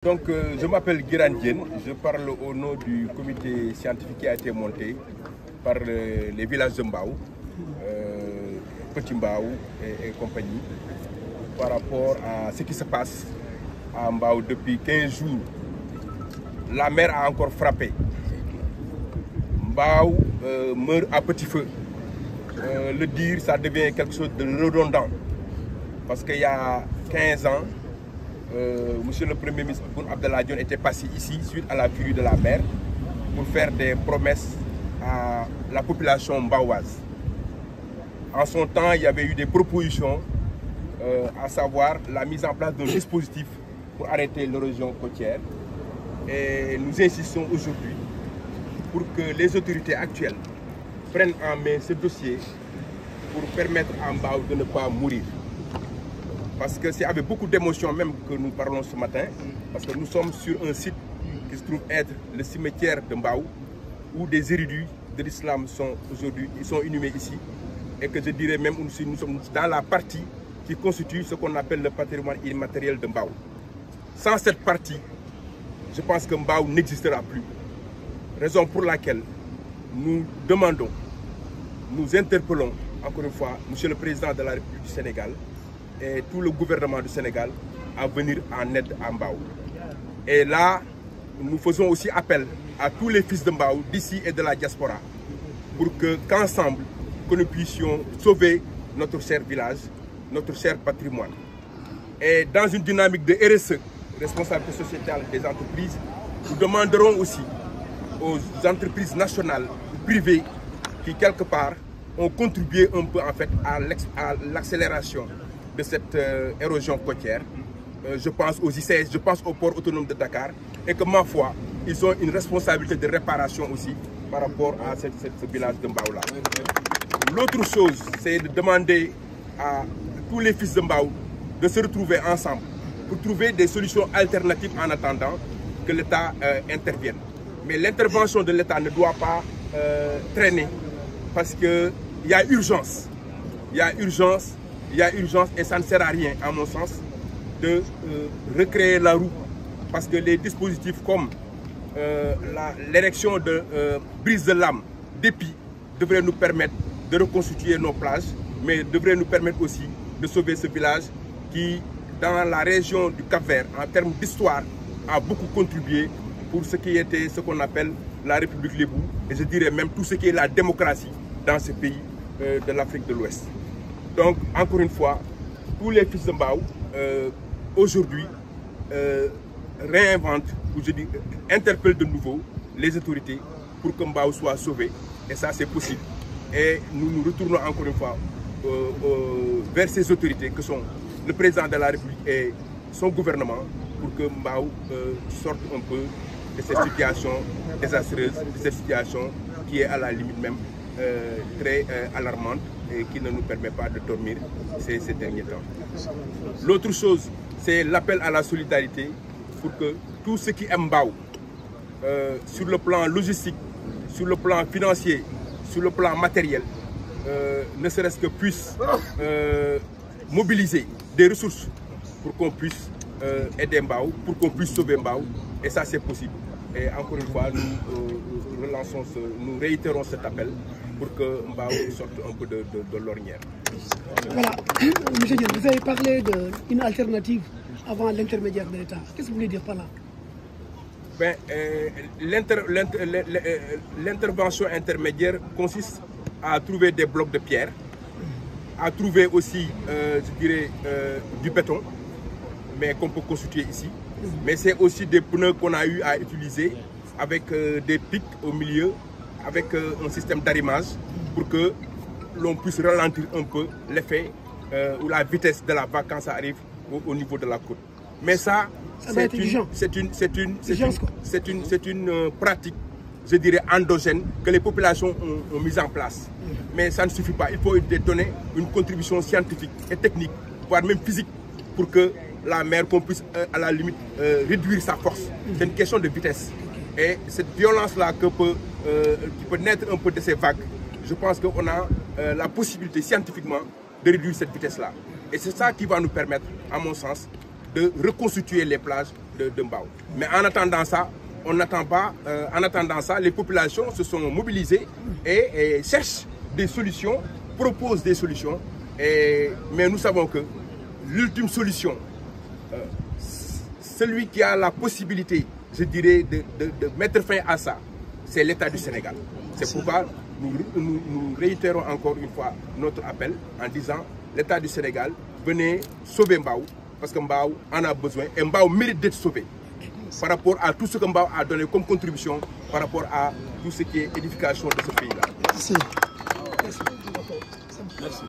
Donc, je m'appelle Guiran Diène, je parle au nom du comité scientifique qui a été monté par les villages de Mbao, Petit Mbao et compagnie, par rapport à ce qui se passe à Mbao depuis 15 jours. La mer a encore frappé. Mbao meurt à petit feu. Le dire, ça devient quelque chose de redondant. Parce qu'il y a 15 ans, Monsieur le Premier ministre Boun Abdallah Dionne était passé ici suite à la furie de la mer pour faire des promesses à la population mbaoise. En son temps, il y avait eu des propositions, à savoir la mise en place d'un dispositif pour arrêter l'érosion côtière. Et nous insistons aujourd'hui pour que les autorités actuelles prennent en main ce dossier pour permettre à Mbao de ne pas mourir. Parce que c'est avec beaucoup d'émotion même que nous parlons ce matin, parce que nous sommes sur un site qui se trouve être le cimetière de Mbao, où des érudits de l'islam sont aujourd'hui, ils sont inhumés ici, et que je dirais même aussi nous sommes dans la partie qui constitue ce qu'on appelle le patrimoine immatériel de Mbao. Sans cette partie, je pense que Mbao n'existera plus. Raison pour laquelle nous demandons, nous interpellons encore une fois Monsieur le Président de la République du Sénégal et tout le gouvernement du Sénégal à venir en aide à Mbao. Et là, nous faisons aussi appel à tous les fils de Mbao d'ici et de la diaspora pour qu'ensemble, que nous puissions sauver notre cher village, notre cher patrimoine. Et dans une dynamique de RSE, responsabilité sociétale des entreprises, nous demanderons aussi aux entreprises nationales ou privées qui quelque part ont contribué un peu en fait à l'accélération de cette érosion côtière. Je pense aux ICS, je pense au port autonome de Dakar, et que ma foi, ils ont une responsabilité de réparation aussi par rapport à ce village de Mbao là. L'autre chose, c'est de demander à tous les fils de Mbao de se retrouver ensemble pour trouver des solutions alternatives en attendant que l'État intervienne. Mais l'intervention de l'État ne doit pas traîner parce qu'il y a urgence. Il y a urgence. Il y a urgence et ça ne sert à rien, à mon sens, de recréer la roue. Parce que les dispositifs comme l'érection de brise de lames, d'épis, devraient nous permettre de reconstituer nos plages, mais devraient nous permettre aussi de sauver ce village qui, dans la région du Cap-Vert, en termes d'histoire, a beaucoup contribué pour ce qui était ce qu'on appelle la République Lébou, et je dirais même tout ce qui est la démocratie dans ce pays de l'Afrique de l'Ouest. Donc, encore une fois, tous les fils de Mbao, aujourd'hui, réinventent, ou je dis, interpellent de nouveau les autorités pour que Mbao soit sauvé. Et ça, c'est possible. Et nous nous retournons encore une fois vers ces autorités que sont le président de la République et son gouvernement pour que Mbao sorte un peu de cette situation désastreuse, de cette situation qui est à la limite même très alarmante et qui ne nous permet pas de dormir ces derniers temps. L'autre chose, c'est l'appel à la solidarité pour que tout ce qui est Mbao, sur le plan logistique, sur le plan financier, sur le plan matériel, ne serait-ce que puisse mobiliser des ressources pour qu'on puisse aider Mbao, pour qu'on puisse sauver Mbao, et ça c'est possible. Et encore une fois, nous réitérons cet appel pour que Mbao sorte un peu de l'ornière. Voilà, M. Diène, vous avez parlé d'une alternative avant l'intermédiaire de l'État. Qu'est-ce que vous voulez dire par là? Ben, l'intervention intermédiaire consiste à trouver des blocs de pierre, à trouver aussi, je dirais, du béton, mais qu'on peut constituer ici. Mais c'est aussi des pneus qu'on a eu à utiliser avec des pics au milieu, avec un système d'arrimage pour que l'on puisse ralentir un peu l'effet ou la vitesse de la vague quand ça arrive au niveau de la côte. Mais ça c'est une pratique, je dirais, endogène que les populations ont mise en place. Mais ça ne suffit pas. Il faut donner une contribution scientifique et technique, voire même physique, pour que la mer, qu'on puisse à la limite réduire sa force. C'est une question de vitesse. Et cette violence-là qui peut naître un peu de ces vagues, je pense qu'on a la possibilité scientifiquement de réduire cette vitesse-là. Et c'est ça qui va nous permettre, à mon sens, de reconstituer les plages, de Mbao. Mais en attendant ça, on n'attend pas. En attendant ça, les populations se sont mobilisées et cherchent des solutions, proposent des solutions. Mais nous savons que l'ultime solution, celui qui a la possibilité, je dirais, de mettre fin à ça, c'est l'État du Sénégal. C'est pourquoi nous réitérons encore une fois notre appel en disant l'État du Sénégal, venez sauver Mbao, parce que Mbao en a besoin et Mbao mérite d'être sauvé par rapport à tout ce que Mbao a donné comme contribution, par rapport à tout ce qui est édification de ce pays-là. Merci.